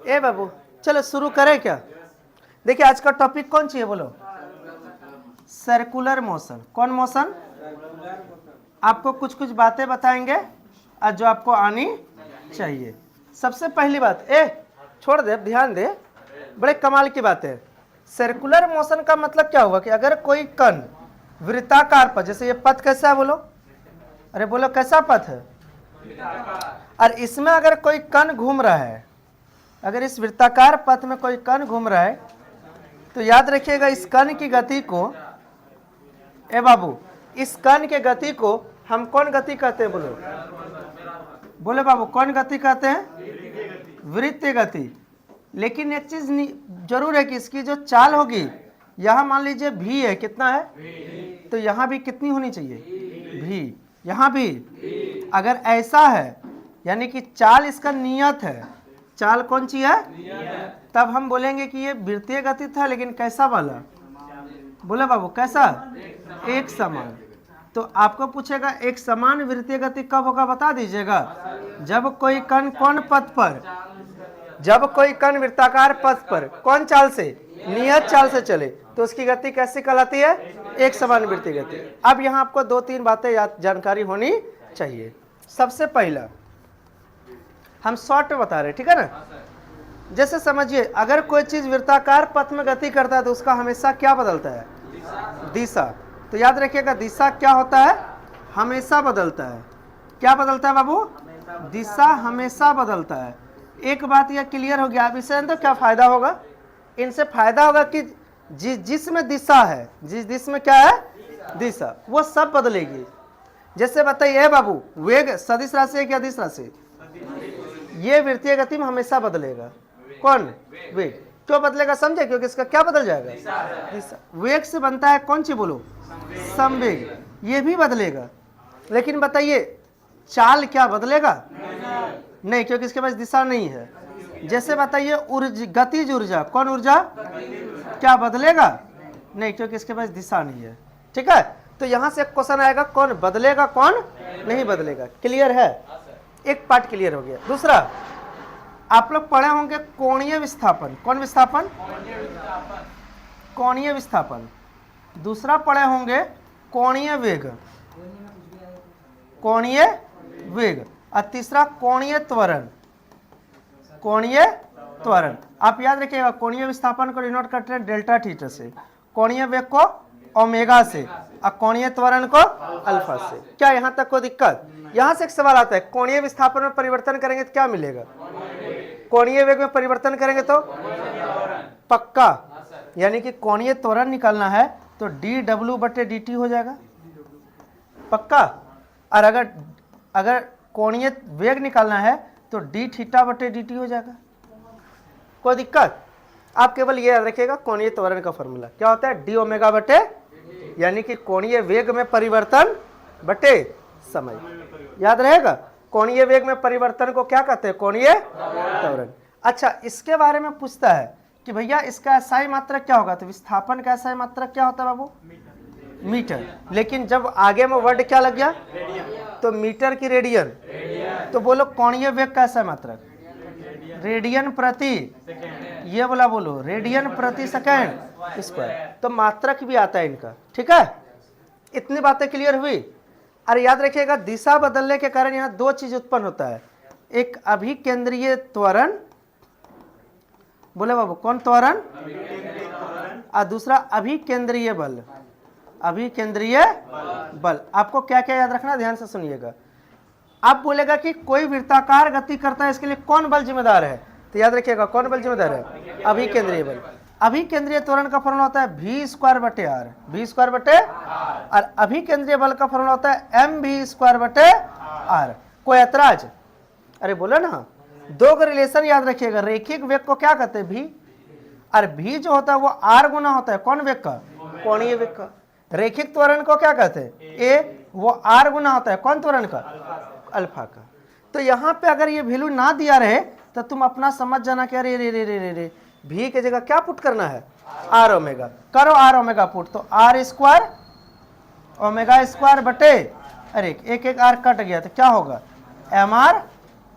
ए बाबू चलो शुरू करें क्या? देखिए आज का टॉपिक कौन चाहिए बोलो? Circular motion. कौन मोशन? आपको कुछ कुछ बातें बताएंगे और जो आपको आनी चाहिए। सबसे पहली बात, छोड़ दे, ध्यान दे, बड़े कमाल की बात है। सर्कुलर मोशन का मतलब क्या हुआ कि अगर कोई कण वृत्ताकार पथ, जैसे ये पथ कैसा है बोलो? अरे बोलो कैसा पथ है? और इसमें अगर कोई कण घूम रहा है, अगर इस वृत्ताकार पथ में कोई कण घूम रहा है तो याद रखिएगा इस कण की गति को, ए बाबू, इस कण के गति को हम कौन गति कहते हैं बोलो? बोले बाबू कौन गति कहते हैं? वृत्तीय गति। लेकिन एक चीज जरूर है कि इसकी जो चाल होगी, यहां मान लीजिए भी है, कितना है? तो यहां भी कितनी होनी चाहिए? भी। यहां भी अगर ऐसा है यानी कि चाल इसका नियत है, चाल कौन सी है? तब हम बोलेंगे कि ये वृत्तीय गति था, लेकिन कैसा वाला? बोले बाबू कैसा? एक समान। तो आपको पूछेगा एक समान वृत्तीय गति कब होगा बता दीजिएगा? जब कोई कण कौन पथ पर, जब कोई कण वृत्ताकार पथ पर कौन चाल से? नियत चाल से चले तो उसकी गति कैसे कहलाती है? एक समान वृत्तीय गति। अब यहाँ आपको दो तीन बातें जानकारी होनी चाहिए। सबसे पहला हम शॉर्ट में बता रहे हैं, ठीक है ना? जैसे समझिए अगर कोई चीज वृत्ताकार पथ में गति करता है तो उसका हमेशा क्या बदलता है? दिशा। तो याद रखिएगा दिशा क्या होता है? हमेशा बदलता है। क्या बदलता है बाबू? दिशा हमेशा बदलता है। एक बात यह क्लियर हो गया। अब इससे तो क्या फायदा होगा? इनसे फायदा होगा कि जिसमें दिशा है, जिस दिशा में क्या है? दिशा, वो सब बदलेगी। जैसे बताइए बाबू वेग सदिश राशि है क्या अदिश राशि? ये वृत्तीय गति में हमेशा बदलेगा। कौन? वेग। क्यों बदलेगा समझे? क्योंकि इसका क्या बदल जाएगा? दिशा। वेग से बनता है कौन सी बोलो? संवेग। ये भी बदलेगा। लेकिन बताइए चाल क्या बदलेगा? नहीं, क्योंकि इसके पास दिशा नहीं है। जैसे बताइए गतिज ऊर्जा, कौन ऊर्जा? क्या बदलेगा? नहीं, क्योंकि इसके पास दिशा नहीं है। ठीक है, तो यहां से एक क्वेश्चन आएगा कौन बदलेगा कौन नहीं बदलेगा। क्लियर है? एक पार्ट क्लियर हो गया। दूसरा आप लोग पढ़े होंगे कोणीय विस्थापन। कौन विस्थापन? कोणीय विस्थापन। दूसरा पढ़े होंगे कोणीय वेग, कोणीय वेग। और तीसरा कोणीय त्वरण, कोणीय त्वरण। आप याद रखिएगा कोणीय विस्थापन को डिनोट करते हैं डेल्टा थीटा से, कोणीय वेग को ओमेगा से और कोणीय त्वरण को अल्फा से। क्या यहां तक कोई दिक्कत? यहां से एक सवाल आता है कोणीय विस्थापन में परिवर्तन करेंगे तो क्या मिलेगा? कोणीय वेग में परिवर्तन करेंगे तो पक्का, यानी कि कोणीय त्वरण निकालना है तो dw/dt हो जाएगा पक्का। और अगर कोणीय वेग निकालना है तो dθ/dt हो जाएगा। कोई दिक्कत? आप केवल ये याद रखिएगा कोणीय त्वरण का फॉर्मूला क्या होता है? d ω/, यानी कि कोणीय वेग में परिवर्तन बटे समय। याद रहेगा? कोणीय वेग में परिवर्तन को क्या कहते हैं? कोणीय त्वरण। अच्छा, इसके बारे में पूछता है कि भैया इसका SI मात्रक क्या होगा? तो विस्थापन का SI मात्रक क्या होता है बाबू? मीटर। लेकिन जब आगे में वर्ड क्या लग गया तो मीटर की रेडियन। तो बोलो कोणीय वेग का SI मात्रक? रेडियन प्रति, ये बोला बोलो रेडियन प्रति सेकेंड स्क्वायर। तो मात्रक भी आता है इनका। ठीक है, इतनी बातें क्लियर हुई। और याद रखिएगा दिशा बदलने के कारण यहाँ दो चीज उत्पन्न होता है, एक अभिकेंद्रीय त्वरण, बोले बाबू कौन त्वरण? और दूसरा अभिकेंद्रीय बल, अभिकेंद्रीय बल। आपको क्या क्या याद रखना, ध्यान से सुनिएगा। आप बोलेगा कि कोई वृत्ताकार गति करता है, इसके लिए कौन बल जिम्मेदार है? तो याद रखिएगा कौन बल जिम्मेदार है? अभिकेंद्रीय बल। अभिकेंद्रीय त्वरण का फॉर्मूला होता है v²/r, v²/r। और अभिकेंद्रीय बल का फॉर्मूला होता है mv²/r। कोई ऐतराज? अरे बोलो ना, दो का रिलेशन याद रखिएगा। रेखिक वेग को क्या कहते हैं? v। और v जो होता है वो r गुना होता है कौन वेग का? कोणीय वेग का। रेखिक त्वरण को क्या कहते हैं? a, वो r गुना होता है कौन त्वरण का? अल्फा का। तो यहाँ पे अगर ये वैल्यू ना दिया रहे तो तुम अपना समझ जाना कि अरे रे रे रे रे रे भी की जगह क्या पुट करना है? R omega. करो आर ओमेगा पुट, तो r² ओमेगा² बटे, अरे एक एक आर कट गया तो क्या होगा? mr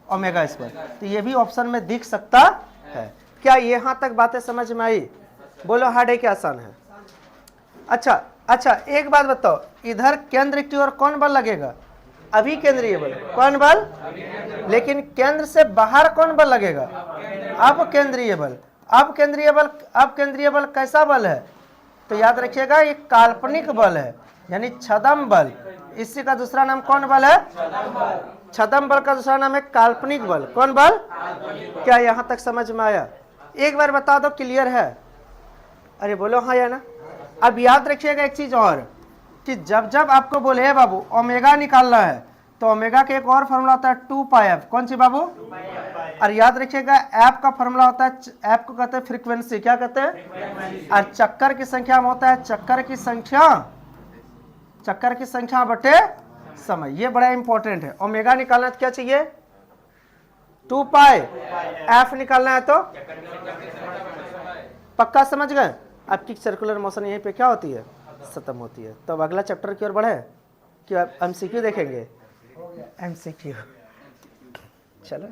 omega square. तो ये भी ऑप्शन में दिख सकता है। क्या यहाँ तक बातें समझ में आई? बोलो हार्ड है कि आसान है? अच्छा एक बात बताओ, इधर केंद्र की ओर कौन बल लगेगा? अभिकेंद्रीय बल। कौन बल? लेकिन केंद्र से बाहर कौन बल लगेगा? अपकेंद्रीय बल। अपकेंद्रीय बल कैसा बल है? तो याद रखिएगा ये काल्पनिक बल है, यानी छदम बल। इसी का दूसरा नाम कौन बल है? छदम बल का दूसरा नाम है काल्पनिक बल। कौन बल? क्या यहाँ तक समझ में आया? एक बार बता दो, क्लियर है? अरे बोलो हाँ या ना। अब याद रखिएगा एक चीज और, कि जब जब आपको बोले है बाबू ओमेगा निकालना है, तो ओमेगा का एक और फॉर्मूला होता है 2πf। कौन सी बाबू? और याद रखिएगा एफ का फॉर्मूला होता है, एफ को कहते हैं फ्रीक्वेंसी। क्या कहते हैं? और चक्कर की संख्या में होता है चक्कर की संख्या बटे समय। ये बड़ा इंपॉर्टेंट है। ओमेगा निकालना है तो क्या चाहिए? 2π। एफ निकालना है तो पक्का समझ गए? आपकी सर्कुलर मोशन यहीं पे क्या होती है? खत्म होती है। तो अब अगला चैप्टर की ओर बढ़े कि आप एमसीक्यू देखेंगे? एमसीक्यू चलो,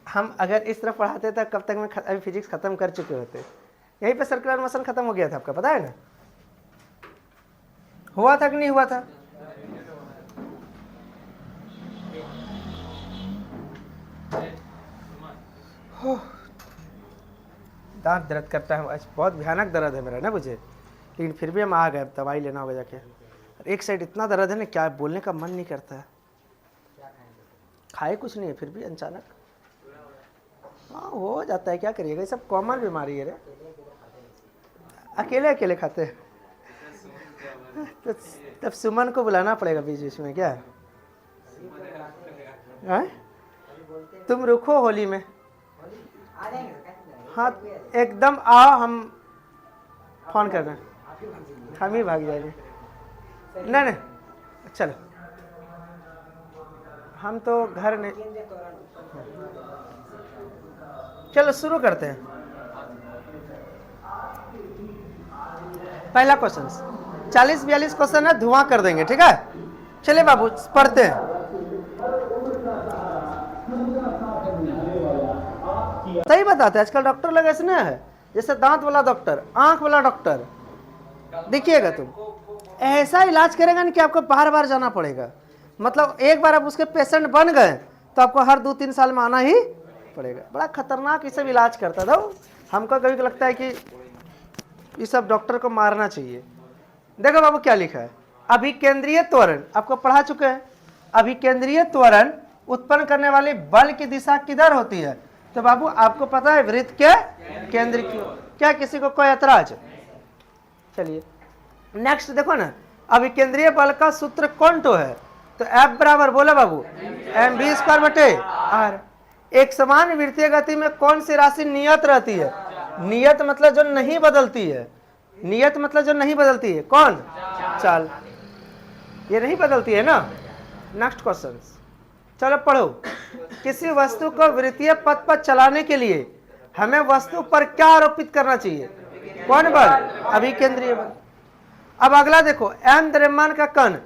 हम अगर इस तरफ पढ़ाते तो कब तक मैं अभी फिजिक्स खत्म कर चुके होते। यहीं पे सर्कुलर मोशन खत्म हो गया था, आपका पता है ना? हुआ था कि नहीं हुआ था? दांत दर्द करता है आज, बहुत भयानक दर्द है मेरा ना मुझे, लेकिन फिर भी हम आ गए। दवाई लेना होगा जाके। एक साइड इतना दर्द है ना, क्या बोलने का मन नहीं करता है। खाए कुछ नहीं है फिर भी अचानक हाँ हो जाता है, क्या करिएगा, ये सब कॉमन बीमारी है रे। अकेले अकेले खाते हैं तो तब सुमन को बुलाना पड़ेगा बीच बीच में। क्या है? तुम रुको होली में। हाँ एकदम आओ, हम फोन करना, हम ही भाग जाएंगे। नहीं चलो, हम तो घर नहीं। चलो शुरू करते हैं। पहला क्वेश्चन 40-42 क्वेश्चन है, धुआं कर देंगे, ठीक है? चलिए बाबू पढ़ते हैं। सही बताते हैं, आजकल डॉक्टर लोग ऐसे ना है, जैसे दांत वाला डॉक्टर, आंख वाला डॉक्टर। देखिएगा तुम ऐसा इलाज करेगा ना कि आपको बार बार जाना पड़ेगा। मतलब एक बार आप उसके पेशेंट बन गए तो आपको हर 2-3 साल में आना ही पड़ेगा। बड़ा खतरनाक ये सब इलाज करता था। हमको कभी लगता है कि ये सब डॉक्टर को मारना चाहिए। देखो बाबू क्या लिखा है, अभिकेंद्रीय त्वरण आपको पढ़ा चुके हैं। अभिकेंद्रीय त्वरण उत्पन्न करने वाली बल की दिशा किधर होती है? तो बाबू आपको पता है वृत्त के केंद्र की। क्या किसी को कोई ऐतराज? चलिए नेक्स्ट देखो ना, अभिकेंद्रीय बल का सूत्र कौन तो है? तो F बराबर बोला बाबू mv² बटे r। एक समान वृत्तीय गति में कौन सी राशि नियत रहती है? नियत मतलब जो नहीं बदलती है। नियत मतलब जो नहीं बदलती है। कौन? चाल। ये नहीं बदलती है ना। नेक्स्ट क्वेश्चन चलो पढ़ो। किसी वस्तु को वृत्तीय पथ पर चलाने के लिए हमें वस्तु पर क्या आरोपित करना चाहिए? कौन बल? अभिकेंद्रीय बल। अब अगला देखो, m द्रव्यमान का कण,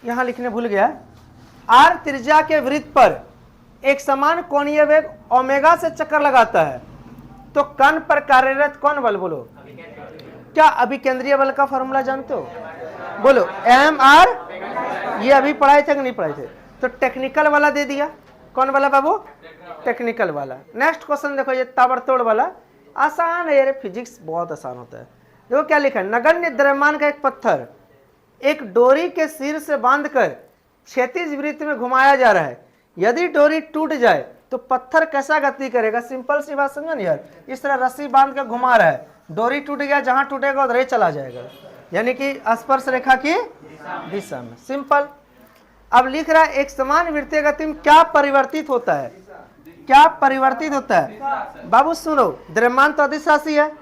यहां लिखने भूल गया, r त्रिज्या के वृत्त पर एक समान कोणीय वेग ओमेगा से चक्कर लगाता है, तो कण पर कार्यरत कौन बल? बोलो। क्या अभिकेंद्रीय बल का फॉर्मूला जानते हो? बोलो। mr। ये अभी पढ़ाए थे कि नहीं पढ़ाए थे? तो टेक्निकल वाला दे दिया। कौन वाला बाबू? टेक्निकल वाला। नेक्स्ट क्वेश्चन देखो, ये ताबड़तोड़ वाला आसान है यार, फिजिक्स बहुत आसान होता है। देखो क्या लिखा है, नगण्य द्रव्यमान का एक पत्थर एक डोरी के सिर से बांधकर क्षैतिज वृत्त में घुमाया जा रहा है। यदि डोरी टूट जाए तो पत्थर कैसा गति करेगा? सिंपल सी बात समझो ना यार, इस तरह रस्सी बांध कर घुमा रहा है, डोरी टूट गया, जहां टूटेगा उधर ही चला जाएगा, यानी कि स्पर्श रेखा की दिशा में। सिंपल। अब लिख रहा है एक समान वृत्तीय गति में क्या परिवर्तित होता है? क्या परिवर्तित होता है? बाबू सुनो, द्रव्यमान तो अदिश राशि है,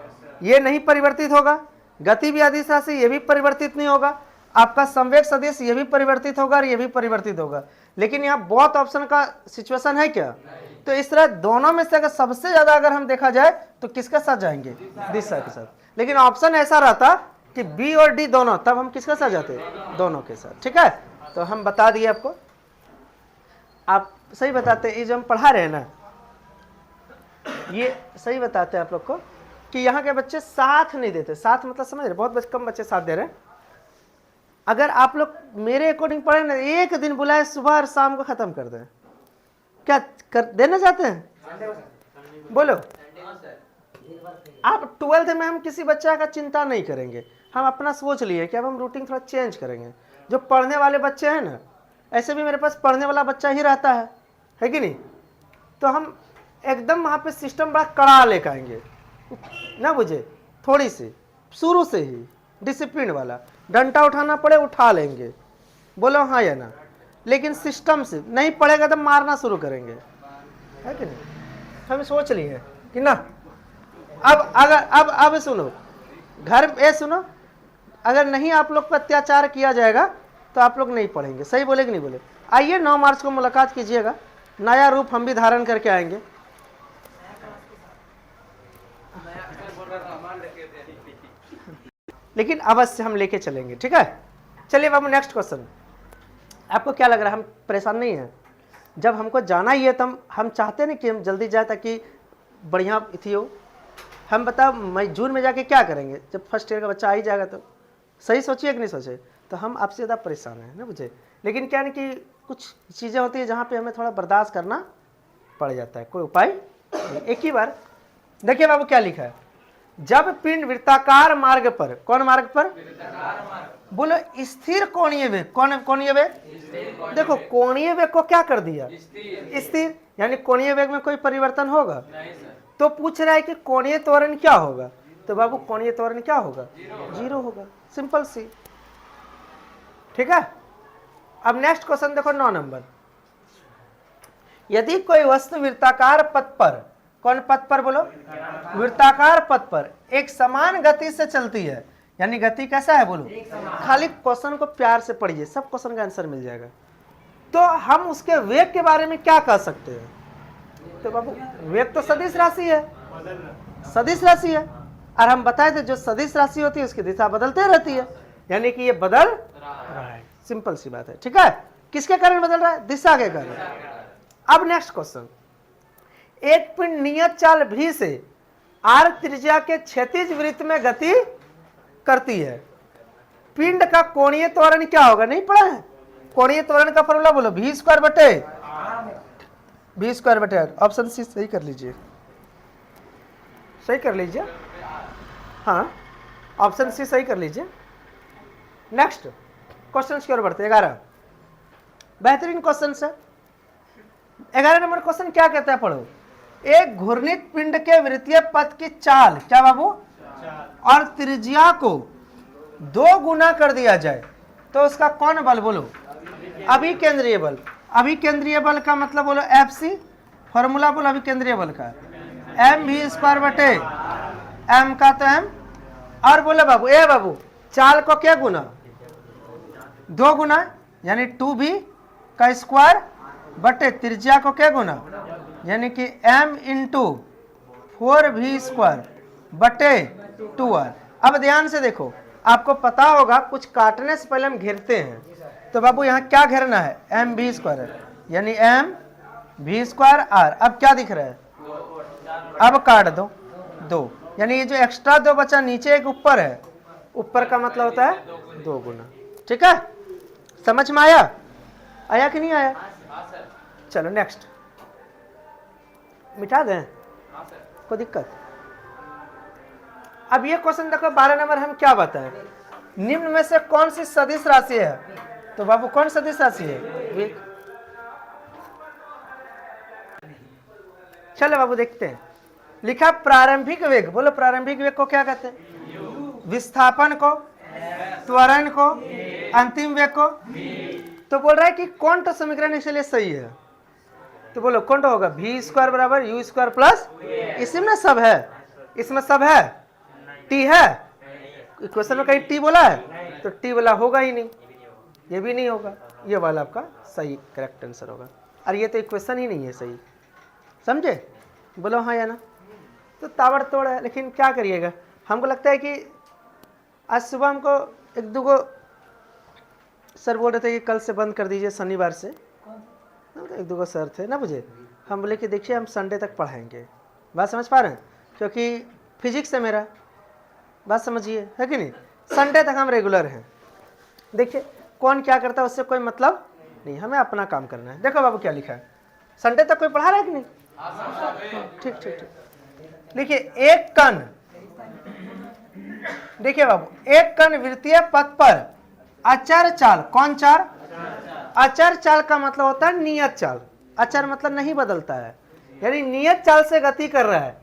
ये नहीं परिवर्तित होगा। गति भी अदिश राशि, ये भी परिवर्तित नहीं होगा। आपका संवेग सदिश, ये भी परिवर्तित होगा और ये भी परिवर्तित होगा। लेकिन यहाँ बहुत ऑप्शन का सिचुएशन है क्या? तो इस तरह दोनों में से अगर सबसे ज्यादा अगर हम देखा जाए तो किसके साथ जाएंगे? दिशा के साथ। लेकिन ऑप्शन ऐसा रहता कि बी और डी दोनों, तब हम किसके साथ जाते? दोनों के साथ। ठीक है, तो हम बता दिए आपको। आप सही बताते हैं, ये जो हम पढ़ा रहे हैं ना, ये सही बताते हैं आप लोग को कि यहाँ के बच्चे साथ नहीं देते। साथ मतलब समझ रहे, बहुत कम बच्चे साथ दे रहे हैं। अगर आप लोग मेरे अकॉर्डिंग पढ़े ना, एक दिन बुलाए सुबह और शाम को खत्म कर दें, क्या कर देना चाहते हैं? बोलो। आप 12th में हम किसी बच्चा का चिंता नहीं करेंगे, हम अपना सोच लिए कि अब हम रूटीन थोड़ा चेंज करेंगे। जो पढ़ने वाले बच्चे हैं ना, ऐसे भी मेरे पास पढ़ने वाला बच्चा ही रहता है कि नहीं? तो हम एकदम वहाँ पे सिस्टम बड़ा कड़ा लेकर आएंगे ना, बुझे, थोड़ी सी शुरू से ही डिसिप्लिन वाला, डंडा उठाना पड़े उठा लेंगे, बोलो हाँ या ना। लेकिन सिस्टम से नहीं पड़ेगा तो मारना शुरू करेंगे, है कि नहीं? हम सोच लिए कि ना। अब सुनो, घर ये सुनो, अगर नहीं आप लोग पर अत्याचार किया जाएगा तो आप लोग नहीं पढ़ेंगे। सही बोले कि नहीं बोले? आइए 9 मार्च को मुलाकात कीजिएगा, नया रूप हम भी धारण करके आएंगे। लेकिन अवश्य हम लेके चलेंगे, ठीक है? चलिए बाबू नेक्स्ट क्वेश्चन। आपको क्या लग रहा है हम परेशान नहीं हैं? जब हमको जाना ही है तो हम चाहते नहीं कि हम जल्दी जाए ताकि बढ़िया थी हो। हम बताओ मई जून में जाके क्या करेंगे जब फर्स्ट ईयर का बच्चा आ ही जाएगा? तो सही सोचिए कि नहीं सोचे? तो हम आपसे ज़्यादा परेशान हैं ना, मुझे। लेकिन क्या है कि कुछ चीज़ें होती है जहाँ पे हमें थोड़ा बर्दाश्त करना पड़ जाता है, कोई उपाय नहीं। एक ही बार देखिए बाबू क्या लिखा है, जब पिंड वृत्ताकार मार्ग पर, कौन मार्ग पर? बोलो स्थिर कोणीय वेग। कौन कोणीय वेग? देखो कोणीय वेग को क्या कर दिया? स्थिर। यानी कोणीय वेग में कोई परिवर्तन होगा? तो पूछ रहा है कि कोणीय त्वरण क्या होगा? तो बाबू कोणीय त्वरण क्या होगा? 0 होगा, सिंपल सी, ठीक है? अब नेक्स्ट क्वेश्चन देखो 9 नंबर। यदि कोई वस्तु वृत्ताकार पथ पर, कौन पथ पर? बोलो वृत्ताकार पथ पर एक समान गति से चलती है, यानी गति कैसा है? बोलो। खाली क्वेश्चन को प्यार से पढ़िए, सब क्वेश्चन का आंसर मिल जाएगा। तो हम उसके वेग के बारे में क्या कह सकते हैं? तो बाबू वेग तो सदिश राशि है, सदिश राशि है, और हम बताए थे जो सदिश राशि होती है उसकी दिशा बदलते रहती है, यानी कि ये बदल रहा है। सिंपल सी बात है, ठीक है? किसके कारण बदल रहा है? दिशा के कारण। अब नेक्स्ट क्वेश्चन, एक पिंड नियत चाल भी से आर त्रिज्या के क्षैतिज वृत्त में गति करती है, पिंड का कोणीय त्वरण क्या होगा? नहीं पढ़ा है? कोणीय त्वरण का फॉर्मूला बोलो, v स्क्वायर बटे ऑप्शन सी सही कर लीजिए, सही कर लीजिए, हाँ ऑप्शन सी सही कर लीजिए। नेक्स्ट क्वेश्चन की ओर बढ़ते 11, बेहतरीन क्वेश्चन है। 11 नंबर क्वेश्चन क्या कहता है? पढ़ो, एक घूर्णित पिंड के वृत्तीय पथ की चाल, क्या बाबू? और त्रिज्या को 2 गुना कर दिया जाए तो उसका कौन बल? बोलो अभिकेंद्रीय बल। अभिकेंद्रीय बल का मतलब बोलो FC, फॉर्मूला बोलो अभिकेंद्रीय बल का, mv² बटे m का तो m, और बोलो बाबू ए बाबू चाल को क्या गुना? 2 गुना, यानी 2v का स्क्वायर बटे त्रिज्या को क्या गुना? यानी कि m इंटू 4v² बटे 2r। अब ध्यान से देखो, आपको पता होगा कुछ काटने से पहले हम घेरते हैं, तो बाबू यहाँ क्या घेरना है? mv², यानी mv² r। अब क्या दिख रहा है? अब काट दो 2, यानी ये जो एक्स्ट्रा 2 बचा नीचे एक ऊपर है, ऊपर का मतलब होता है 2 गुना, ठीक है? समझ में आया? आया कि नहीं आया? चलो नेक्स्ट, मिटा दें, कोई दिक्कत? अब ये क्वेश्चन देखो 12 नंबर, हम क्या बताएं? निम्न में से कौन सी सदिश राशि है? तो बाबू कौन सदिश राशि है? वेग। चलो बाबू देखते हैं, लिखा प्रारंभिक वेग। बोलो प्रारंभिक वेग को क्या कहते हैं? विस्थापन को, त्वरण को, अंतिम वेग को। तो बोल रहा है कि कौंट समीकरण इसलिए सही है, तो बोलो कौन होगा? v² बराबर u² प्लस, इसमें सब है, इसमें सब है, t है, क्वेश्चन में कहीं t बोला है? तो t वाला होगा ही नहीं, ये भी नहीं होगा, ये वाला आपका सही करेक्ट आंसर होगा। और ये तो क्वेश्चन ही नहीं है सही, समझे? बोलो हाँ या ना? तो ताबड़तोड़ है, लेकिन क्या करिएगा? हमको लगता है कि आज सुबह हमको 1-2 सर बोल रहे थे कि कल से बंद कर दीजिए, शनिवार से। एक दो सर थे ना मुझे, हम बोले कि देखिए हम संडे तक पढ़ाएंगे, बात समझ पा रहे हैं, क्योंकि फिजिक्स है मेरा, बात समझिए, है कि नहीं, संडे तक हम रेगुलर हैं। देखिए कौन क्या करता है उससे कोई मतलब नहीं, हमें अपना काम करना है। देखो बाबू क्या लिखा है, संडे तक कोई पढ़ा रहा है कि नहीं? ठीक ठीक ठीक। देखिए एक कण, देखिए बाबू, एक कण वृत्तीय पथ पर अचर चाल, कौन चाल? अचर चाल का मतलब होता है नियत चाल, अचर मतलब नहीं बदलता है, यानी नियत चाल से गति कर रहा है,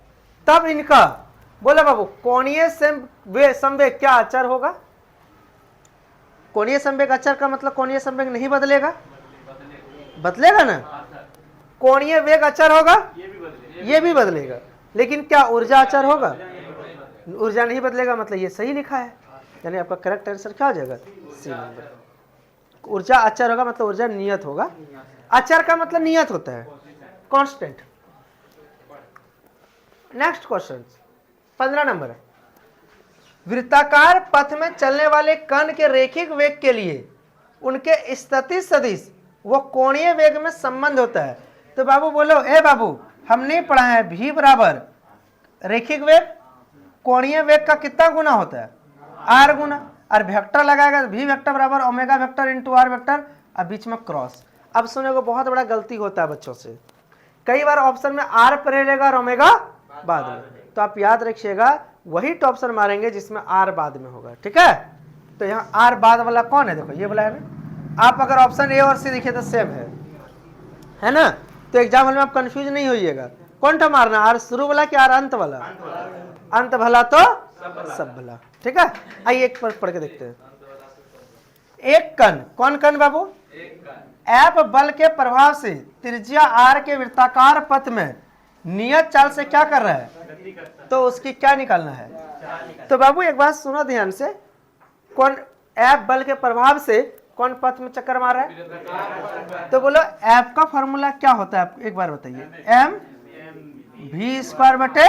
तब इनका बोला बाबू कोणीय संवेग क्या अचर होगा? कोणीय संवेग अचर का मतलब कोणीय संवेग नहीं बदलेगा, बदलेगा ना, कोणीय वेग अचर होगा, ये भी बदलेगा, लेकिन क्या ऊर्जा अचर होगा? ऊर्जा नहीं बदलेगा, मतलब ये सही लिखा है, यानी आपका करेक्ट आंसर क्या हो जाएगा? C number. ऊर्जा अचर होगा मतलब ऊर्जा नियत होगा, अचर का मतलब नियत होता है, कांस्टेंट। नेक्स्ट क्वेश्चन 15 नंबर है, वृत्ताकार पथ में चलने वाले कण के रेखिक वेग के लिए उनके स्थिति सदिश वो कोणीय वेग में संबंध होता है। तो बाबू बोलो, ए बाबू हमने पढ़ा है v बराबर रेखिक वेग, कोणीय वेग का कितना गुना होता है? r गुना, और वेक्टर लगाएगा v वेक्टर बराबर omega vector into r vector, और बीच में क्रॉस। अब सुने को बहुत बड़ा गलती होता है बच्चों से, कई बार ऑप्शन में r पहलेगा और ओमेगा बाद में, तो आप याद रखिएगा वही तो ऑप्शन मारेंगे जिसमें r बाद में होगा, ठीक है। तो यहाँ r बाद वाला कौन है? देखो ये वाला है ना, आप अगर ऑप्शन ए और सी देखिए तो सेम है ना, तो एग्जाम हॉल में आप कंफ्यूज नहीं होइएगा, कौन सा मारना, आर शुरू वाला कि आर अंत वाला? अंत भला तो सब भला, ठीक है। आइए एक पढ़ के देखते हैं। एक कण, कौन कण बाबू? F बल के प्रभाव से त्रिज्या r के वृत्ताकार पथ में नियत चाल से क्या कर रहा है, तो उसकी क्या निकालना है? तो बाबू एक बात सुनो ध्यान से, कौन F बल के प्रभाव से कौन पथ में चक्कर मार रहा है? तो बोलो F का फॉर्मूला क्या होता है, एक बार बताइए। m v स्क्वायर बटे,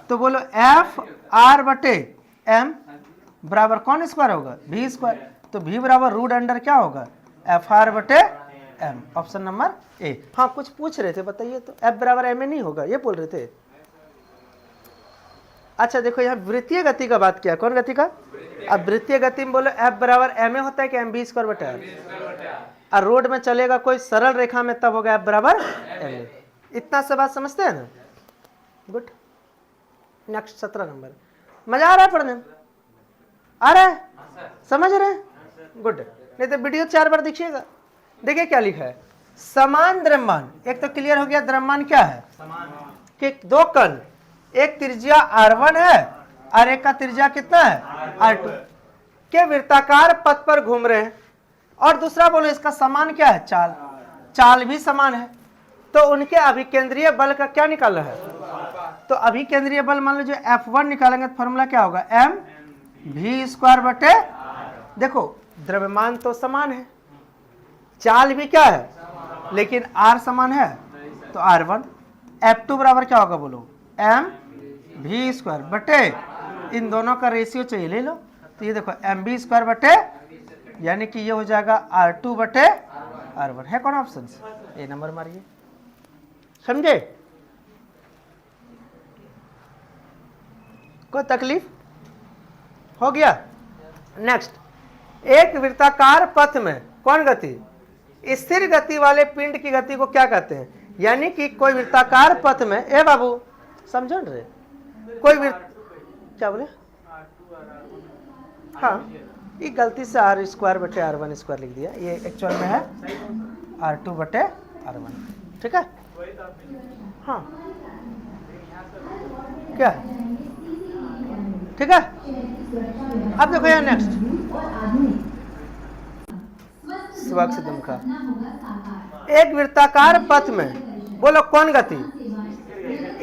तो बोलो F r बटे m बराबर कौन स्क्वायर होगा? v स्क्वायर, तो v बराबर रूट अंडर क्या होगा? एफ आर बटे m, ऑप्शन नंबर ए। हाँ कुछ पूछ रहे थे बताइए, तो F बराबर m नहीं होगा ये बोल रहे थे। अच्छा देखो यहाँ वृत्तीय गति का बात किया, कौन गति का? अब वृत्तीय गति में बोलो F बराबर m होता है कि m v स्क्वायर बटे r, और रोड में चलेगा कोई सरल रेखा में तब होगा F बराबर m। इतना से बात समझते हैं ना? गुड। नेक्स्ट 17 नंबर, मजा आ रहा है पढ़ने में? आ रहा है, समझ रहे हैं? गुड, नहीं तो वीडियो 4 बार देखिएगा। देखिए क्या लिखा है, समान द्रव्यमान, एक तो क्लियर हो गया द्रव्यमान क्या है, कि दो कण, एक त्रिज्या r1 है और एक का त्रिज्या कितना है r2, के वृत्ताकार पथ पर घूम रहे हैं, और दूसरा बोलो इसका समान क्या है, चाल, चाल भी समान है, तो उनके अभिकेंद्रीय बल का क्या निकालना है? तो अभिकेंद्रीय बल मान लीजिए F1 निकालेंगे तो फॉर्मूला क्या होगा, m v स्क्वायर बटे, देखो द्रव्यमान तो समान है, चाल भी क्या है, लेकिन r समान है, तो r1, F2 बराबर क्या होगा बोलो, m v स्क्वायर बटे, इन दोनों का रेशियो चाहिए ले लो, तो ये देखो m v स्क्वायर बटे, यानी कि ये हो जाएगा r2 बटे r1, है कौन ऑप्शन? ए नंबर मारिए, समझे? कोई तकलीफ हो गया? नेक्स्ट, एक वृत्ताकार पथ में कौन गति, स्थिर गति वाले पिंड की गति को क्या कहते हैं? यानी कि कोई वृत्ताकार पथ में, ए बाबू समझो रे, कोई क्या बोले, हाँ ये गलती से r स्क्वायर बटे r1 स्क्वायर लिख दिया, ये एक्चुअल में है r2 बटे r1, ठीक है। हाँ क्या है, ठीक है। अब देखो यहाँ नेक्स्ट, स्वच्छ दुमका, एक वृत्ताकार पथ में बोलो कौन गति,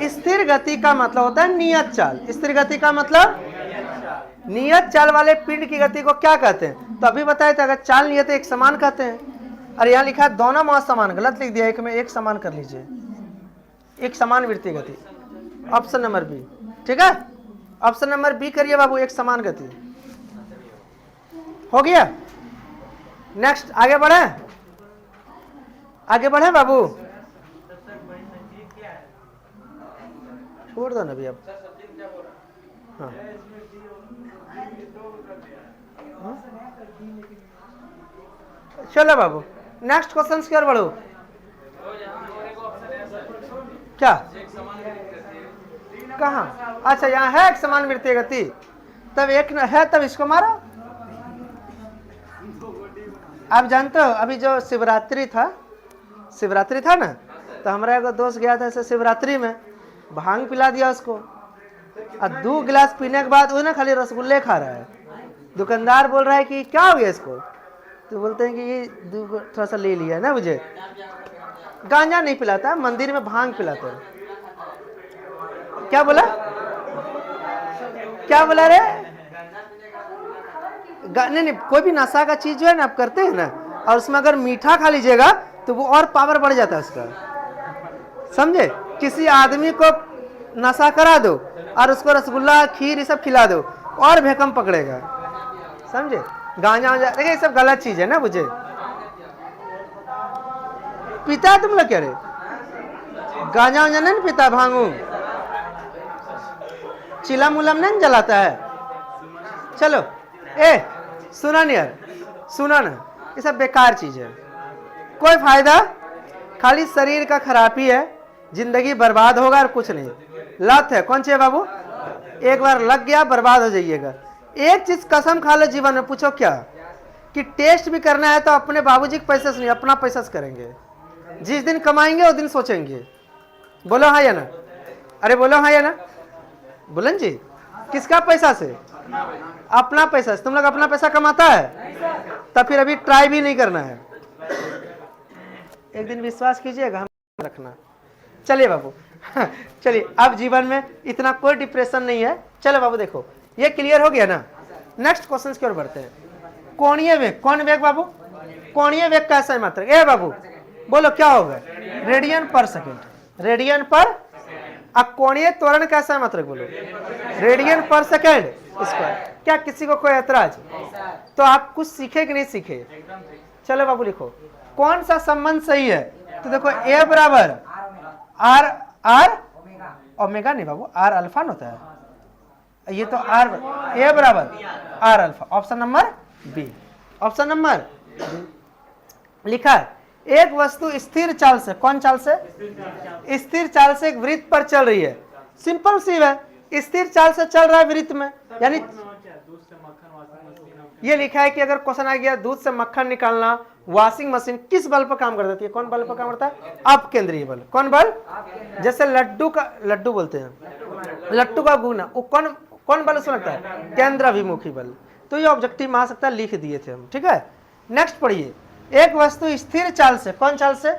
स्थिर गति का मतलब होता है नियत चाल, स्थिर गति का मतलब नियत चाल वाले पिंड की गति को क्या कहते हैं? तो अभी बताए थे अगर चाल नियत एक समान कहते हैं, और यहाँ लिखा है दोनों में समान, गलत लिख दिया, एक में एक समान कर लीजिए, एक समान वृत्तीय गति, ऑप्शन नंबर बी, ठीक है। ऑप्शन नंबर बी करिए बाबू, एक समान गति, हो गया। नेक्स्ट आगे बढ़े, आगे बढ़े बाबू, छोड़ दो ना अभी अब। हाँ चलो बाबू, नेक्स्ट क्वेश्चन की ओर बढ़ो। क्या, कहाँ? अच्छा यहाँ है एक समान वृत्तीय गति, तब एक न है तब इसको मारो। आप जानते हो अभी जो शिवरात्रि था ना, तो हमारा एक दोस्त गया था ऐसे शिवरात्रि में, भांग पिला दिया उसको, और 2 गिलास पीने के बाद वो ना खाली रसगुल्ले खा रहा है। दुकानदार बोल रहा है कि क्या हो गया इसको, तो बोलते हैं कि ये थोड़ा सा ले लिया ना, मुझे गांजा नहीं पिलाता, मंदिर में भांग पिलाते हैं। क्या बोला, क्या बोला रे? नहीं, कोई भी नशा का चीज जो है ना आप करते हैं ना, और उसमें अगर मीठा खा लीजिएगा तो वो और पावर बढ़ जाता है उसका, समझे? किसी आदमी को नशा करा दो और उसको रसगुल्ला खीर ये सब खिला दो और भैकम पकड़ेगा, समझे? गांजा वांजा देखिए ये सब गलत चीज है ना, मुझे पीता है तुम लोग क्या रे? गांजा वांजा नहीं पीता, भांगू चिलम उलम नहीं जलाता है। चलो सुना नहीं यार, सुना ना, ये सब बेकार चीज है, कोई फायदा, खाली शरीर का खराबी है, जिंदगी बर्बाद होगा और कुछ नहीं। लत है, कौन सी बाबू? एक बार लग गया बर्बाद हो जाइएगा। एक चीज कसम खा लो जीवन में, पूछो क्या? कि टेस्ट भी करना है तो अपने बाबूजी के पैसे से नहीं, अपना पैसा से करेंगे। जिस दिन कमाएंगे उस दिन सोचेंगे। बोलो हाँ या ना? अरे बोलो हाँ या ना? बुलन जी, किसका पैसा से? अपना पैसा से। तुम लोग अपना पैसा कमाता है तब फिर अभी ट्राई भी नहीं करना है, एक दिन विश्वास कीजिएगा, हम रखना। चलिए बाबू चलिए, अब जीवन में इतना कोई डिप्रेशन नहीं है। चलो बाबू देखो, ये क्लियर हो गया ना। नेक्स्ट क्वेश्चन की ओर बढ़ते हैं। कोणीय वेग, कौन वेग बाबू? कोणीय वेग कैसा है मात्रक? ए बाबू बोलो क्या होगा? रेडियन पर सेकेंड। रेडियन पर। अब कोणीय त्वरण कैसा है मात्रक? बोलो रेडियन पर सेकेंड स्क्वायर। क्या किसी को कोई ऐतराज? तो आप कुछ सीखे कि नहीं सीखे? चलो बाबू लिखो, कौन सा संबंध सही है? तो देखो ए बराबर आर ओमेगा नहीं बाबू, आर अल्फा होता है, ये तो आर ए बराबर R alpha. Option number B, option number लिखा है। एक वस्तु स्थिर चाल से, कौन चाल से? स्थिर चाल से एक वृत्त पर चल रही है। सिंपल सी है, स्थिर चाल से चल रहा है वृत्त में, यानी ये लिखा है कि अगर क्वेश्चन आ गया दूध से मक्खन निकालना, वॉशिंग मशीन किस बल पर काम करती है? कौन बल पर काम करता है? अपकेंद्रीय बल। कौन बल? जैसे लड्डू का, लड्डू बोलते हैं, लट्टू का घूमना, वो कौन बल उसमें लगता है? केंद्र अभिमुखी बल। तो ये ऑब्जेक्टिव में आ सकता है, लिख दिए थे हम, ठीक है। नेक्स्ट पढ़िए। एक वस्तु स्थिर चाल से, कौन चाल से?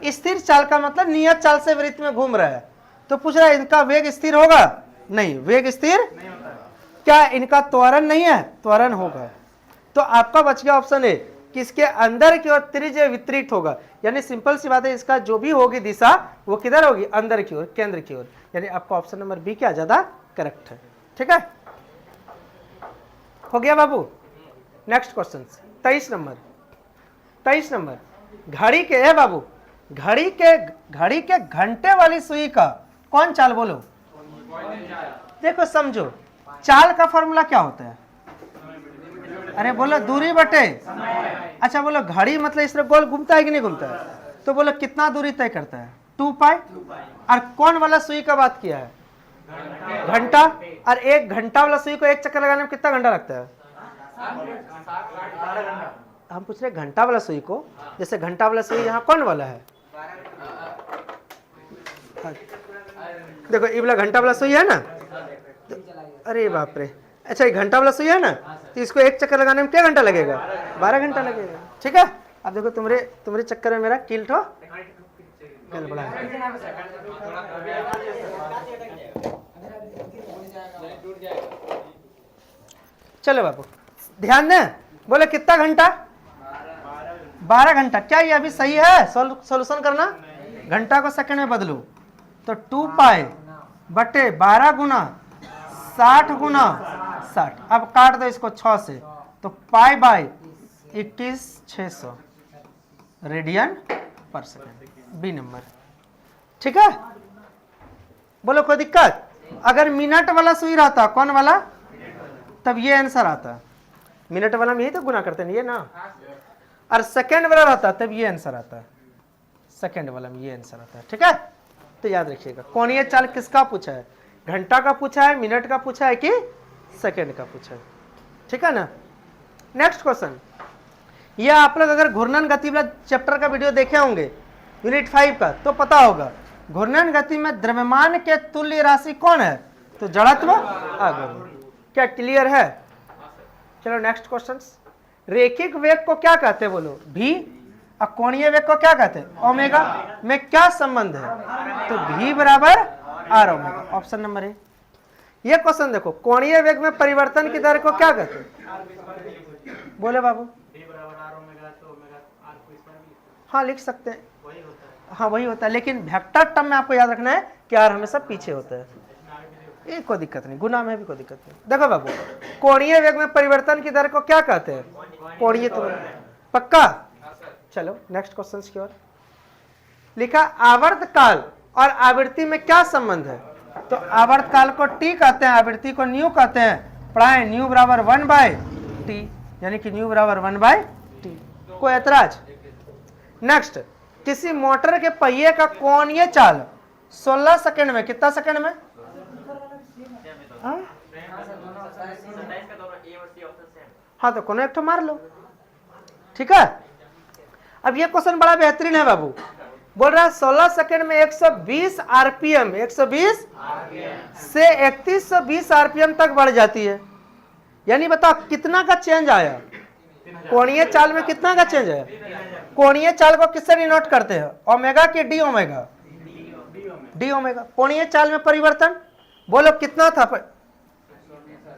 स्थिर चाल का मतलब नियत चाल से वृत्त में घूम रहा है। तो पूछ रहा है इनका वेग स्थिर होगा? नहीं, वेग स्थिर क्या? इनका त्वरण नहीं है? त्वरण होगा। तो आपका बच गया ऑप्शन ए, कि इसके अंदर की ओर त्रिज्य वितरित होगा। यानी सिंपल सी बात है, इसका जो भी होगी दिशा वो किधर होगी? अंदर की ओर, केंद्र की ओर। यानी आपका ऑप्शन नंबर बी क्या ज्यादा करेक्ट है, ठीक है। हो गया बाबू। नेक्स्ट क्वेश्चन 23 नंबर। 23 नंबर, घड़ी के है बाबू, घड़ी के घंटे वाली सुई का कौन चाल? बोलो। देखो समझो, चाल का फॉर्मूला क्या होता है? अरे बोलो दूरी बटे। अच्छा बोलो, घड़ी मतलब इस तरह गोल घूमता है कि नहीं घूमता है? तो बोलो कितना दूरी तय करता है? 2 पाई। और कौन वाला सुई का बात किया है? घंटा। और एक घंटा वाला सुई को एक चक्कर लगाने में कितना घंटा लगता है? हम पूछ रहे घंटा वाला सुई को, जैसे घंटा वाला सुई यहाँ कौन वाला है? देखो ये वाला घंटा वाला सुई है ना, अरे बाप रे। अच्छा ये घंटा वाला सुई है ना, तो इसको एक चक्कर लगाने में क्या घंटा लगेगा? 12 घंटा लगेगा, ठीक है। अब देखो तुम्हारे चक्कर में मेरा किल्ट हो गड़बड़ा है। चलो बाबू ध्यान दें, बोले कितना घंटा? 12 घंटा। क्या ये अभी सही है? सॉल्यूशन करना, घंटा को सेकंड में बदलो तो 2 पाई बटे 12 गुना 60 गुना 60। अब काट दो इसको 6 से, तो पाई बाई 21 600 रेडियन पर सेकेंड, बी नंबर। ठीक है, बोलो कोई दिक्कत? अगर मिनट वाला सुई रहता, कौन वाला, तब ये आंसर आता। मिनट वाला में यही तो गुना करते हैं ये ना, और सेकेंड वाला रहता तब ये आंसर आता। सेकेंड वाला में ये आंसर आता है। ठीक है, तो याद रखिएगा कोणीय चाल किसका पूछा है, घंटा का पूछा है, मिनट का पूछा है कि सेकेंड का पूछा है। ठीक है ना। नेक्स्ट क्वेश्चन, ये आप लोग अगर घूर्णन गति वाला चैप्टर का वीडियो देखे होंगे यूनिट 5 का, तो पता होगा घूर्णन गति में द्रव्यमान के तुल्य राशि कौन है, तो जड़त्व आघूर्ण। क्या क्लियर है? चलो नेक्स्ट क्वेश्चन, रेखिक वेग को क्या कहते हैं बोलो, भी, और कोणीय वेग को क्या कहते हैं, ओमेगा। में क्या संबंध है, तो भी बराबर R omega, option number A. ये क्वेश्चन देखो, कोणीय वेग में परिवर्तन की दर को क्या कहते हैं, बोले बाबू। हाँ लिख सकते हैं, हाँ वही होता है, लेकिन वेक्टर टर्म में आपको याद रखना है कि आर हमेशा पीछे होता है। ये कोई दिक्कत नहीं, गुना में भी कोई दिक्कत नहीं। देखो बाबू, कोणीय वेग में परिवर्तन की दर को क्या कहते हैं, कोणीय त्वरण। पक्का? चलो नेक्स्ट क्वेश्चन की ओर। लिखा आवर्त काल और आवृत्ति में क्या संबंध है, तो आवर्त काल को टी कहते हैं, आवृत्ति को न्यू कहते हैं। पढ़ाए न्यू बराबर 1/t, यानी कि न्यू बराबर 1/t। कोई ऐतराज? नेक्स्ट, किसी मोटर के पहिए का कोणीय चाल 16 सेकंड में, कितना सेकंड में, हाँ तो कोनो एक तो मार लो। ठीक है, अब ये क्वेश्चन बड़ा बेहतरीन है बाबू। बोल रहा है 16 सेकंड में 120 आरपीएम, 120 से 3120 आरपीएम तक बढ़ जाती है। यानी बताओ कितना का चेंज आया, कोणीय चाल में कितना का चेंज आया। कोणीय चाल को किससे डिनोट करते हैं, ओमेगा के डी ओमेगा, डी ओमेगा। कोणीय चाल में परिवर्तन बोलो कितना था,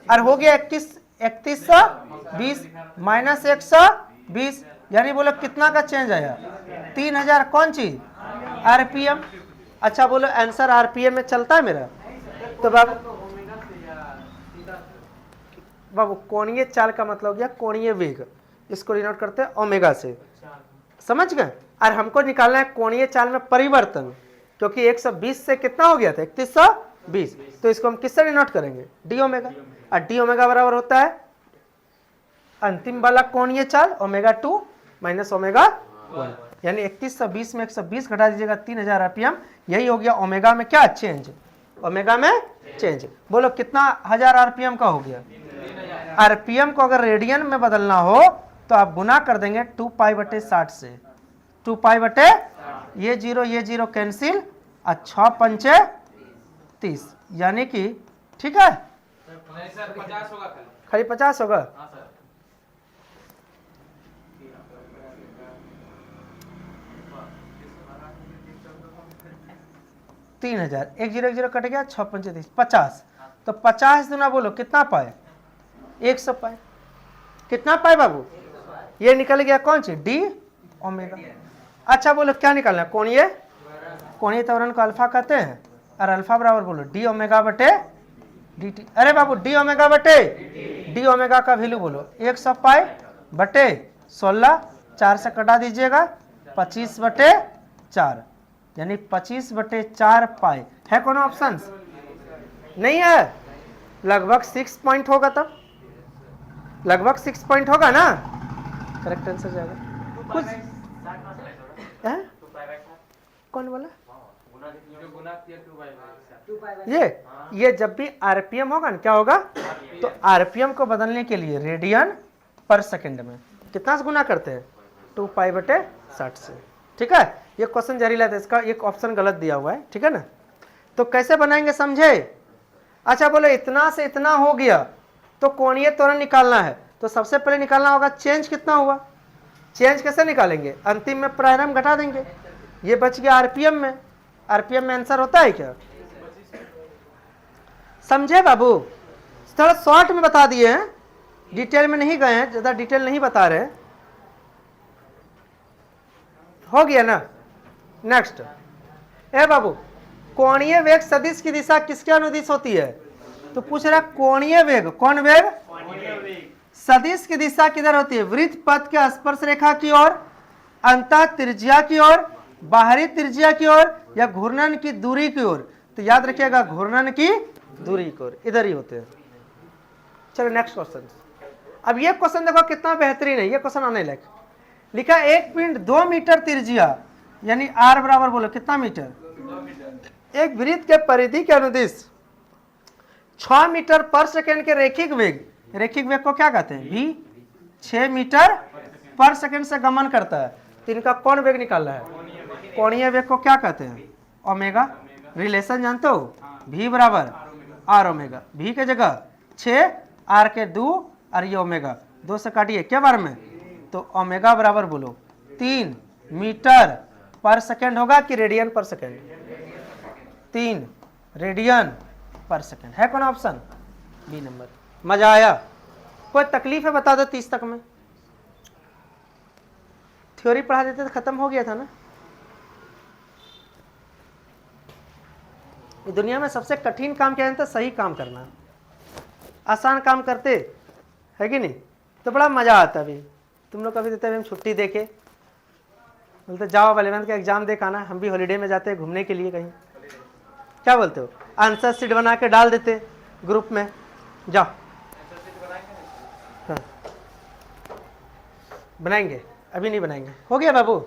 और हो गया 3120 माइनस 120, यानी बोलो कितना का चेंज आया, 3000 कौन चीज, आरपीएम। अच्छा बोलो आंसर आरपीएम में चलता है मेरा, तो बाबू कोणीय चाल का मतलब गया कोणीय वेग, इसको डिनोट करते हैं ओमेगा से, समझ गए। और हमको निकालना है कोणीय चाल में परिवर्तन, क्योंकि 120 से कितना हो गया था 3120, तो इसको हम किससे डिनोट करेंगे, डी ओमेगा। और डी ओमेगा बराबर होता है अंतिम वाला कोणीय चाल ओमेगा 2 माइनस ओमेगा 1, यानी 3120 में 120 घटा दीजिएगा 3000 आरपीएम, यही हो गया ओमेगा में क्या चेंज, ओमेगा में चेंज। बोलो कितना हजार आरपीएम का हो गया। आरपीएम को अगर रेडियन में बदलना हो तो आप गुना कर देंगे 2π/60 से, 2π/, ये जीरो कैंसिल, और 6 पंचे 30, यानी कि ठीक है सर 50 होगा, खाली 50 होगा। हाँ सर। 3000, 1010 कट गया, 6 पंचे 30, 50। तो 50 दुना बोलो कितना पाए, 100 पाए। कितना पाए बाबू, ये निकल गया कौन सी, डी ओमेगा। अच्छा बोलो क्या निकालना है, कोणीय त्वरण को अल्फा कहते हैं, और अल्फा बराबर बोलो डी ओमेगा बटे डी टी। अरे बाबू डी ओमेगा बटे डी ओमेगा का वैल्यू बोलो 100 पाई बटे 16, 4 से कटा दीजिएगा 25/4, यानी 25/4 पाई। है कौन ऑप्शन, नहीं है, लगभग 6 पॉइंट होगा, तब लगभग 6 पॉइंट होगा ना, करेक्ट आंसर जाएगा। कुछ है? कौन बोला, ये जब भी आरपीएम होगा ना क्या होगा, तो आरपीएम को बदलने के लिए रेडियन पर सेकंड में कितना से गुना करते हैं, 2π/60 से। ठीक है, ये क्वेश्चन जारी लाते, इसका एक ऑप्शन गलत दिया हुआ है, ठीक है ना। तो कैसे बनाएंगे समझे। अच्छा बोलो इतना से इतना हो गया तो कोणीय त्वरण निकालना है, तो सबसे पहले निकालना होगा चेंज कितना हुआ। चेंज कैसे निकालेंगे, अंतिम में प्रारंभ घटा देंगे, ये बच गया आरपीएम में। आरपीएम में आंसर होता है क्या, समझे बाबू। थोड़ा शॉर्ट में बता दिए हैं, डिटेल में नहीं गए हैं, ज्यादा डिटेल नहीं बता रहे। हो गया ना। नेक्स्ट, ए बाबू कोणीय वेग सदिश की दिशा किसके अनुदिश होती है, तो पूछ रहा कोणीय वेग, कौन वेग, सदिश की दिशा किधर होती है, वृत्त पथ के स्पर्श रेखा की ओर, अंतः त्रिज्या की ओर, बाहरी त्रिज्या की ओर या घूर्णन की दूरी की ओर, तो याद रखिएगा घूर्णन की दूरी की ओर, इधर ही होते हैं। चलो नेक्स्ट क्वेश्चन। अब ये क्वेश्चन देखो कितना बेहतरीन है, ये क्वेश्चन आने लायक। लिखा एक पिंड 2 मीटर त्रिज्या यानी r बराबर बोलो कितना मीटर, एक वृत्त के परिधि के अनुदिश 6 मीटर पर सेकेंड के रैखिक वेग, रैखिक वेग को क्या कहते हैं v, 6 मीटर पर सेकेंड से गमन करता है, तो इनका कौन वेग निकालना है, कोणीय वेग को क्या कहते हैं, ओमेगा। रिलेशन जानते हो, v बराबर r ओमेगा, v के जगह 6 r के 2 और ये ओमेगा 2 से काटिए क्या बार में, तो ओमेगा बराबर बोलो 3 मीटर पर सेकेंड होगा कि रेडियन पर सेकेंड, 3 रेडियन पर सेकेंड है कौन ऑप्शन बी नंबर। मजा आया, कोई तकलीफ है बता दो 30 तक में, थ्योरी पढ़ा देते तो खत्म हो गया था ना। दुनिया में सबसे कठिन काम क्या है, सही काम करना। आसान काम करते है कि नहीं तो बड़ा मजा आता। अभी तुम लोग कभी देते हम छुट्टी देके बोलते जाओ 11th का एग्जाम देख आना, हम भी हॉलीडे में जाते हैं घूमने के लिए कहीं, क्या बोलते हो, आंसर शीट बना के डाल देते ग्रुप में, जाओ। हाँ। बनाएंगे, अभी नहीं बनाएंगे, हो गया बाबू,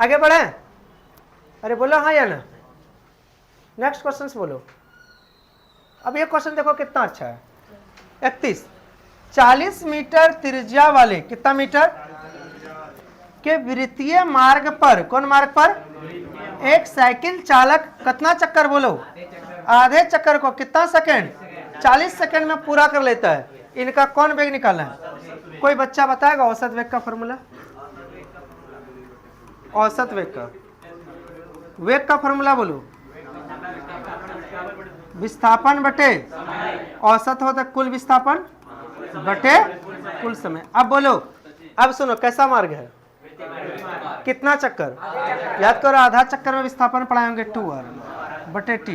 आगे बढ़े। अरे बोलो हाँ या ना, नेक्स्ट क्वेश्चन बोलो। अब ये क्वेश्चन देखो कितना अच्छा है, 31 40 मीटर त्रिज्या वाले, कितना मीटर के वृत्तीय मार्ग पर, कौन मार्ग पर, एक साइकिल चालक कितना चक्कर बोलो, आधे चक्कर को कितना सेकंड, 40 सेकंड में पूरा कर लेता है, इनका कौन वेग निकालना है। कोई बच्चा बताएगा औसत वेग का फॉर्मूला, औसत वेग का फॉर्मूला बोलो, विस्थापन बटे औसत होता है कुल विस्थापन बटे कुल समय। अब बोलो, अब सुनो कैसा मार्ग है, कितना चक्कर, याद करो आधा चक्कर में विस्थापन पढ़ाएंगे 2r बटे t,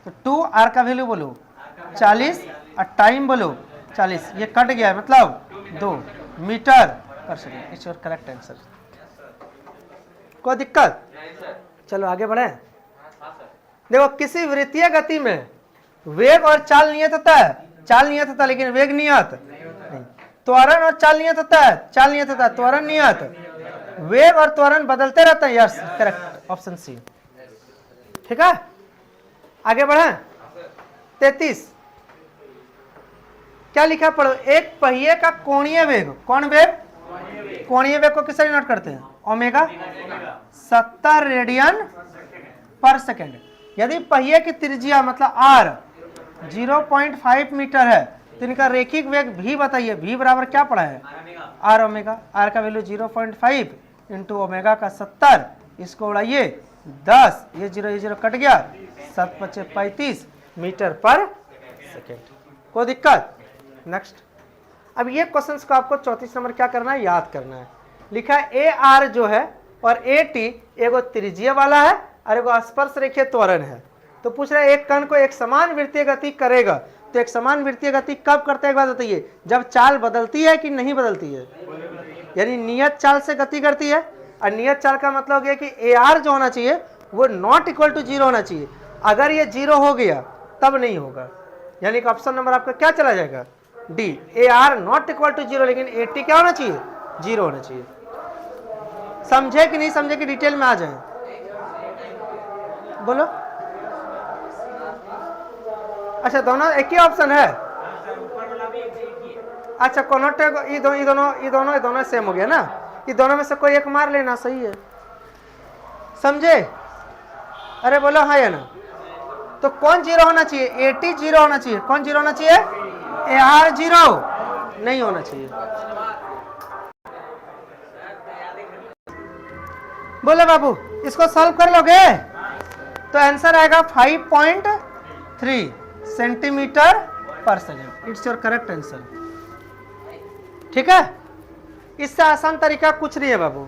तो 2r का वैल्यू बोलो 40 और टाइम बोलो 40, ये कट गया है मतलब 2 मीटर पर second. It's your correct answer. कोई दिक्कत, चलो आगे बढ़े। देखो किसी वृत्तीय गति में वेग और चाल नियत होता है, चाल नियत होता है लेकिन वेग नियत नहीं, त्वरण और चाल नियत होता है, चाल नियत होता है त्वरण नियत, वेग और त्वरण बदलते रहते हैं। यस करेक्ट ऑप्शन सी, ठीक है। आगे बढ़े 33 क्या लिखा पढ़ो, एक पहिए का कोणीय वेग, कौन वेग, कोणीय वेग को किससे नोट करते हैं, ओमेगा 70 रेडियन पर सेकेंड। यदि पहिए की त्रिज्या मतलब r 0.5 मीटर है तो इनका रैखिक वेग v बताइए, v बराबर क्या पड़ा है, r ओमेगा, r का वैल्यू 0.5 इंटू ओमेगा का 70, इसको उड़ाइए 10, ये 0 कट गया, 7 × 5 = 35 मीटर पर सेकेंड। कोई दिक्कत, नेक्स्ट। अब ये क्वेश्चंस को आपको 34 नंबर क्या करना है, याद करना है। लिखा है AR जो है और AT एगो त्रिज्या वाला है और एगो स्पर्श रेखीय त्वरण है, तो पूछ रहा है एक कण को एक समान वृत्तीय गति करेगा, तो एक समान वृत्तीय गति कब करता है एक बात बताइए, जब चाल बदलती है कि नहीं बदलती है, यानी नियत चाल से गति करती है। और नियत चाल का मतलब हो गया कि AR जो होना चाहिए वो नॉट इक्वल टू 0 होना चाहिए, अगर ये 0 हो गया तब नहीं होगा, यानी कि ऑप्शन नंबर आपका क्या चला जाएगा, D, AR not equal to 0 लेकिन AT क्या होना चाहिए, 0 होना चाहिए। समझे कि नहीं समझे कि डिटेल में आ जाए, बोलो। अच्छा दोनों एक ही ऑप्शन है, अच्छा ये दोनों सेम हो गया ना, ये दोनों में से कोई एक मार लेना, सही है, समझे। अरे बोलो हाँ या ना, तो कौन 0 होना चाहिए, AT 0 होना चाहिए, कौन 0 होना चाहिए, AR 0 नहीं होना चाहिए। बोले बाबू इसको सॉल्व कर लोगे तो आंसर आएगा 5.3 सेंटीमीटर पर second. It's your correct answer, ठीक है। इससे आसान तरीका कुछ नहीं है बाबू,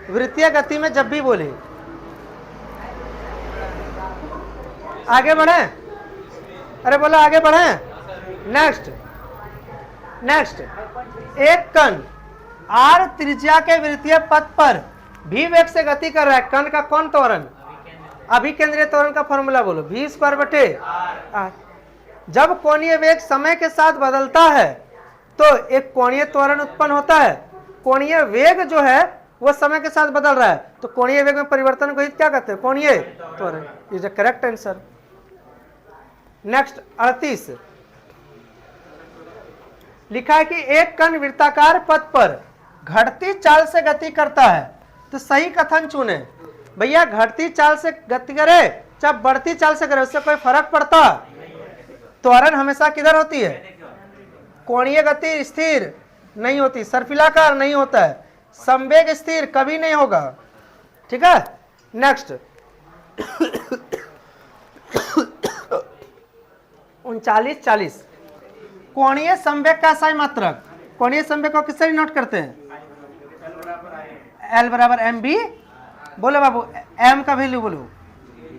वृत्तीय गति में जब भी बोले आगे बढ़े, अरे बोलो आगे बढ़े। नेक्स्ट एक कण r त्रिज्या के वृत्तीय पथ पर v वेग से गति कर रहा है कण का कौन त्वरण? अभिकेंद्रीय त्वरण का फॉर्मूला बोलो, v स्क्वायर बटे r। जब कोणीय वेग समय के साथ बदलता है तो एक कोणीय त्वरण उत्पन्न होता है। कोणीय वेग जो है वो समय के साथ बदल रहा है, तो कोणीय वेग में परिवर्तन को ही क्या कहते हैं? कोणीय त्वरण। Is the correct answer. Next 38 लिखा है कि एक कण वृत्ताकार पथ पर घटती चाल से गति करता है, तो सही कथन चुने। भैया घटती चाल से गति करे चाहे बढ़ती चाल से करे, उससे कोई फर्क पड़ता? त्वरण हमेशा किधर होती है? कोणीय गति स्थिर नहीं होती, सर्पिलाकार नहीं होता है, संवेग स्थिर कभी नहीं होगा। ठीक है। नेक्स्ट 39-40 कोणीय संवेग का सही मात्रक। कोणीय संवेग को किससे नोट करते हैं? L बराबर एम बी। बोलो बाबू, m का वैल्यू बोलो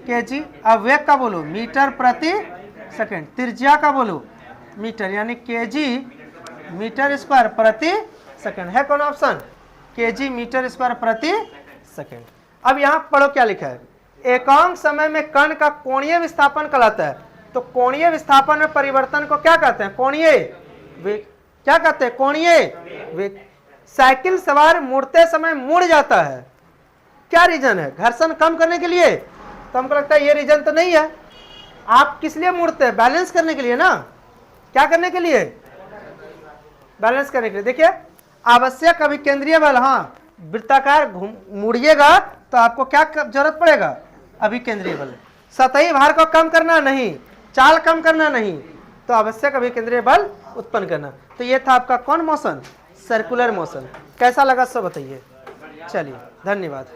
kg, अब वेग का बोलो मीटर प्रति सेकंड, त्रिज्या का बोलो मीटर, यानी kg मीटर स्क्वायर प्रति सेकंड। है कौन ऑप्शन? kg मीटर स्क्वायर प्रति सेकंड। अब यहाँ पढ़ो क्या लिखा है, एकांक समय में कण का कोणीय विस्थापन कहलाता है। तो कोणीय विस्थापन में परिवर्तन को क्या कहते हैं? कोणीय वेग। क्या कहते हैं? कोणीय वेग। साइकिल सवार मुड़ते समय मुड़ जाता है, क्या रीजन है? घर्षण कम करने के लिए? तो हमको लगता है ये रीजन तो नहीं है। आप किस लिए मुड़ते हैं? बैलेंस करने के लिए ना। क्या करने के लिए? बैलेंस करने के लिए। देखिए आवश्यक अभिकेंद्रीय बल, हाँ वृत्ताकार मुड़िएगा तो आपको क्या जरूरत पड़ेगा? अभिकेंद्रीय बल। सतही भार को कम करना नहीं, चाल कम करना नहीं, तो आवश्यक अभिकेंद्रीय बल उत्पन्न करना। तो ये था आपका कौन मोशन? Circular motion. कैसा लगा सब बताइए। चलिए धन्यवाद।